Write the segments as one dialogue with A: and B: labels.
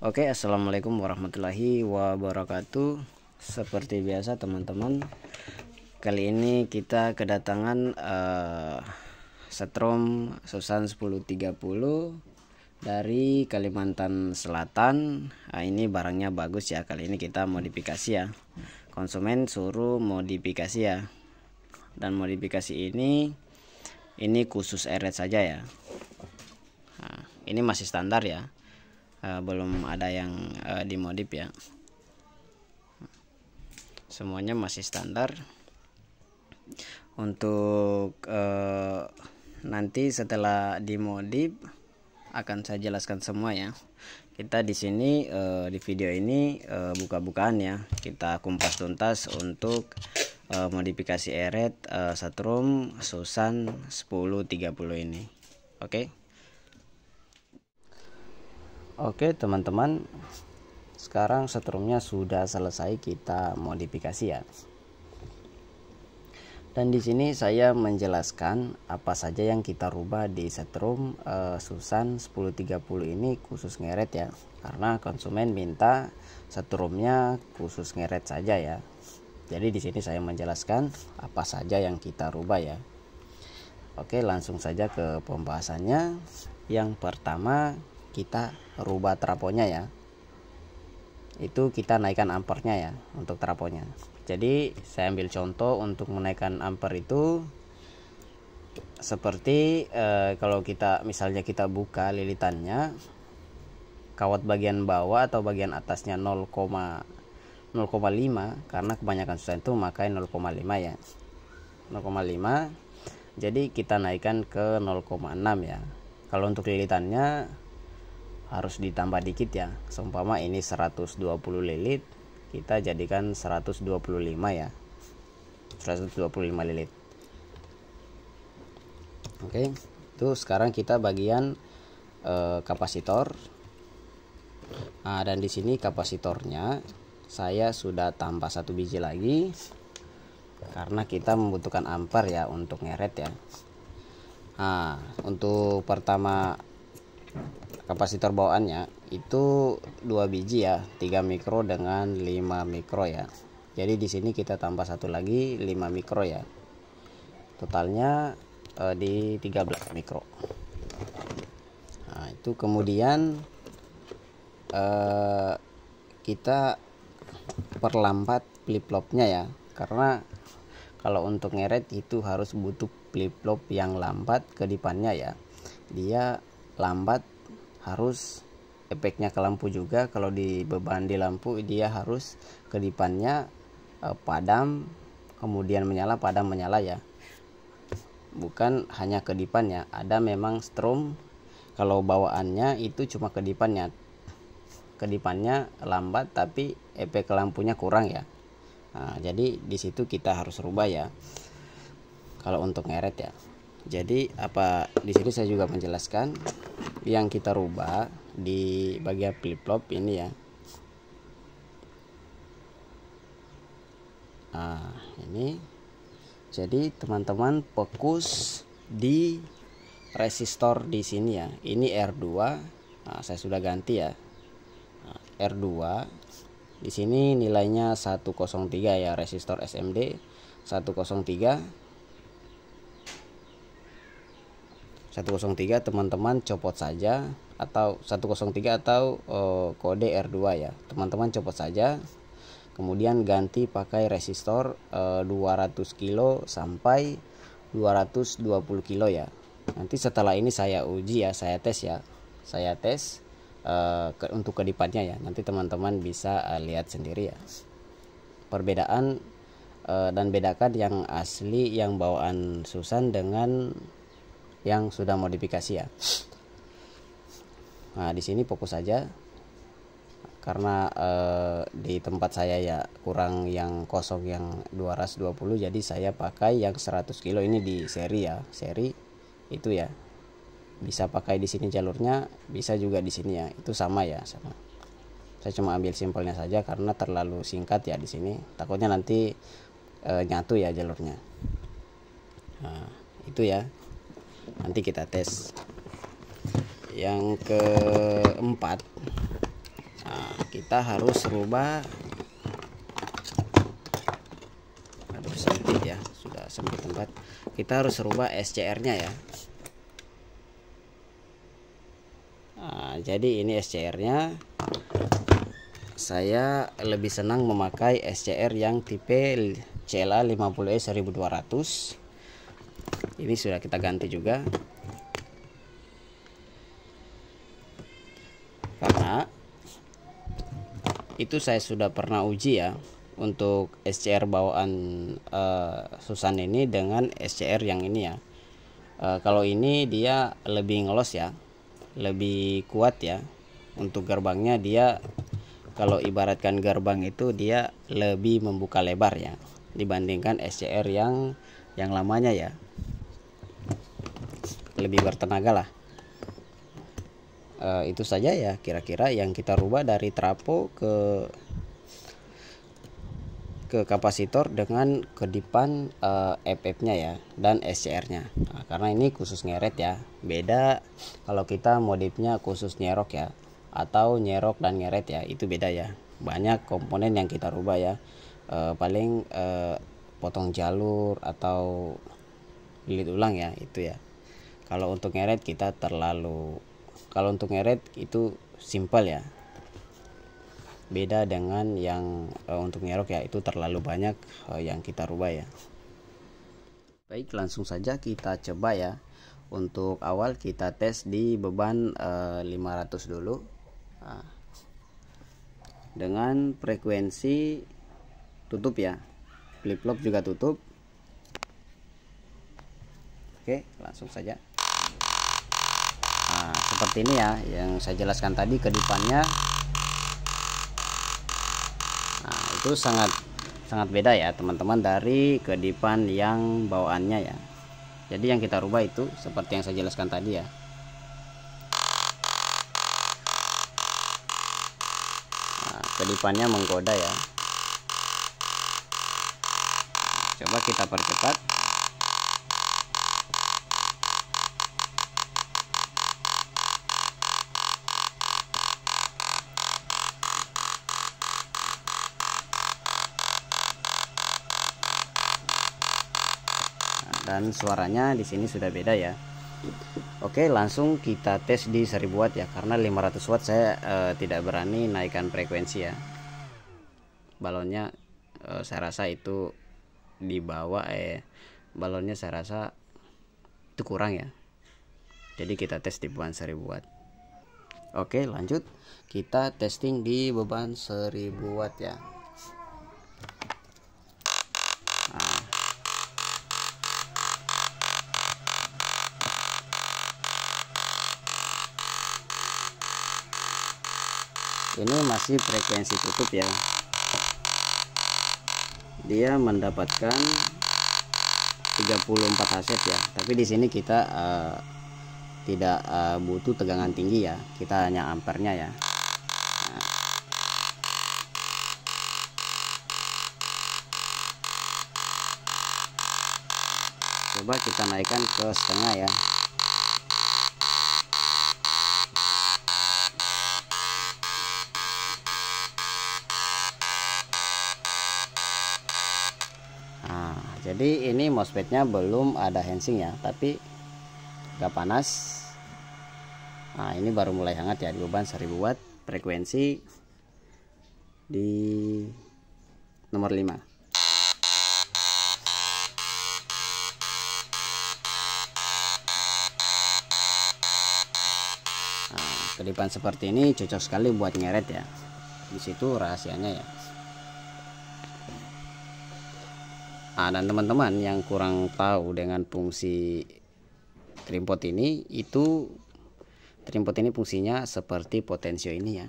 A: Oke, assalamualaikum warahmatullahi wabarakatuh. Seperti biasa teman-teman, kali ini kita kedatangan Setrum Susan 1030 dari Kalimantan Selatan. Ini barangnya bagus ya, kali ini kita modifikasi ya. Konsumen suruh modifikasi ya. Dan modifikasi ini khusus eret saja ya. Nah, ini masih standar ya. Belum ada yang dimodif ya, semuanya masih standar. Untuk nanti setelah dimodif akan saya jelaskan semua ya. Kita di sini di video ini buka-bukaan ya, kita kumpas tuntas untuk modifikasi eret Setrum Susan 1030 ini. Oke teman-teman, sekarang setrumnya sudah selesai kita modifikasi ya. Dan di sini saya menjelaskan apa saja yang kita rubah di setrum Susan 1030 ini khusus ngeret ya. Karena konsumen minta setrumnya khusus ngeret saja ya. Jadi di sini saya menjelaskan apa saja yang kita rubah ya. Oke, langsung saja ke pembahasannya. Yang pertama, kita rubah trafonya ya. Itu kita naikkan ampernya ya untuk trafonya. Jadi saya ambil contoh untuk menaikkan amper itu seperti kalau kita misalnya kita buka lilitannya, kawat bagian bawah atau bagian atasnya 0,5 karena kebanyakan Susan itu memakai 0,5 ya. 0,5. Jadi kita naikkan ke 0,6 ya. Kalau untuk lilitannya harus ditambah dikit ya. Seumpama ini 120 lilit, kita jadikan 125 ya. 125 lilit. Oke, itu sekarang kita bagian kapasitor. Nah, dan di sini kapasitornya saya sudah tambah 1 biji lagi karena kita membutuhkan ampere ya untuk ngeret ya. Nah, untuk pertama kapasitor bawaannya itu 2 biji ya, 3 mikro dengan 5 mikro ya. Jadi di sini kita tambah satu lagi 5 mikro ya. Totalnya di 13 mikro. Nah, itu kemudian kita perlambat flip-flopnya ya. Karena kalau untuk ngeret itu harus butuh flip-flop yang lambat ke depannya ya. Dia lambat, harus efeknya ke lampu juga. Kalau di beban di lampu dia harus ke depannya padam kemudian menyala, padam menyala ya, bukan hanya ke depannya. Ada memang strom kalau bawaannya itu cuma ke depannya lambat tapi efek ke lampunya kurang ya. Nah, jadi di situ kita harus rubah ya kalau untuk ngeret ya. Jadi apa di sini saya juga menjelaskan yang kita rubah di bagian flip-flop ini ya. Nah, ini jadi teman-teman fokus di resistor di sini ya. Ini R2. Nah, saya sudah ganti ya. Nah, R2 di sini nilainya 103 ya, resistor SMD 103 teman-teman copot saja, atau 103 atau kode R2 ya, teman-teman copot saja, kemudian ganti pakai resistor 200 kilo sampai 220 kilo ya. Nanti setelah ini saya uji ya, saya tes untuk kedipannya ya. Nanti teman-teman bisa lihat sendiri ya perbedaan dan bedakan yang asli yang bawaan Susan dengan yang sudah modifikasi ya. Nah, di sini fokus saja karena di tempat saya ya kurang yang kosong yang 220, jadi saya pakai yang 100 kilo ini di seri ya. Seri itu ya. Bisa pakai di sini jalurnya, bisa juga di sini ya. Itu sama ya, sama. Saya cuma ambil simpelnya saja karena terlalu singkat ya di sini. Takutnya nanti nyatu ya jalurnya. Nah, itu ya. Nanti kita tes. Yang keempat, Nah, kita harus rubah, aduh sempit ya, sudah sempit tempat. Kita harus rubah SCR nya ya. Nah, jadi ini SCR nya. Saya lebih senang memakai SCR yang tipe CLA 50E 1200. Ini sudah kita ganti juga, karena itu saya sudah pernah uji ya untuk SCR bawaan Susan ini dengan SCR yang ini ya. Kalau ini dia lebih ngelos ya, lebih kuat ya. Untuk gerbangnya dia, kalau ibaratkan gerbang itu dia lebih membuka lebar ya dibandingkan SCR yang lamanya ya, lebih bertenaga lah. Itu saja ya kira-kira yang kita rubah dari trafo ke kapasitor dengan kedipan FF-nya ya dan SCR-nya. Nah, karena ini khusus ngeret ya. Beda kalau kita modifnya khusus nyerok ya, atau nyerok dan ngeret ya, itu beda ya. Banyak komponen yang kita rubah ya. Paling potong jalur atau lilit ulang ya, itu ya. Kalau untuk ngeret kita kalau untuk ngeret itu simpel ya. Beda dengan yang untuk nyerok ya, itu terlalu banyak yang kita rubah ya. Baik, langsung saja kita coba ya. Untuk awal kita tes di beban 500 dulu. Nah, dengan frekuensi tutup ya, flip flop juga tutup. Oke, langsung saja. Nah, seperti ini ya yang saya jelaskan tadi kedipannya. Nah, itu sangat beda ya teman-teman dari kedipan yang bawaannya ya. Jadi yang kita rubah itu seperti yang saya jelaskan tadi ya. Nah, kedipannya menggoda ya. Coba kita percepat. Dan suaranya di sini sudah beda ya. Oke, langsung kita tes di 1000 watt ya, karena 500 watt saya tidak berani naikkan frekuensi ya. Balonnya saya rasa itu di bawah balonnya saya rasa itu kurang ya. Jadi kita tes di beban 1000 watt. Oke, lanjut kita testing di beban 1000 watt ya. Nah, ini masih frekuensi tutup ya. Dia mendapatkan 34 Hz ya. Tapi di sini kita tidak butuh tegangan tinggi ya. Kita hanya ampernya ya. Nah, coba kita naikkan ke setengah ya. Jadi ini MOSFET-nya belum ada hensing ya, tapi gak panas. Nah, ini baru mulai hangat ya di beban 1000 watt, frekuensi di nomor 5. Nah, kedipan seperti ini cocok sekali buat ngeret ya. Di situ rahasianya ya. Nah, dan teman-teman yang kurang tahu dengan fungsi trimpot ini, itu trimpot ini fungsinya seperti potensio ini ya.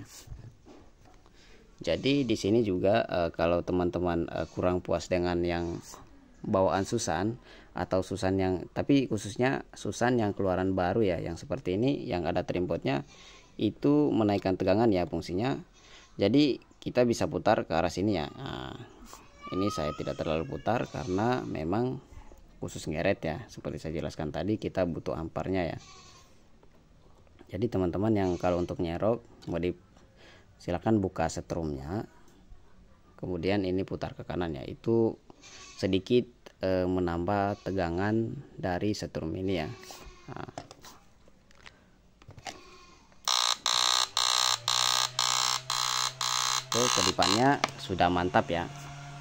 A: Jadi di sini juga kalau teman-teman kurang puas dengan yang bawaan Susan atau Susan yang, tapi khususnya Susan yang keluaran baru ya, yang seperti ini yang ada trimpotnya, itu menaikkan tegangan ya fungsinya. Jadi kita bisa putar ke arah sini ya. Nah, ini saya tidak terlalu putar karena memang khusus ngeret ya, seperti saya jelaskan tadi kita butuh ampernya ya. Jadi teman-teman yang kalau untuk nyerok modif silakan buka setrumnya, kemudian ini putar ke kanan ya, itu sedikit menambah tegangan dari setrum ini ya. Nah, oke, kedipannya sudah mantap ya.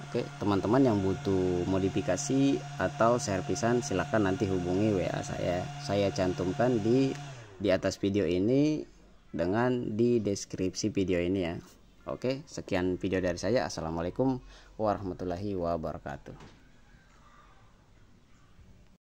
A: Oke, teman-teman yang butuh modifikasi atau servisan silahkan nanti hubungi WA saya cantumkan di atas video ini dengan di deskripsi video ini ya. Oke, sekian video dari saya. Assalamualaikum warahmatullahi wabarakatuh.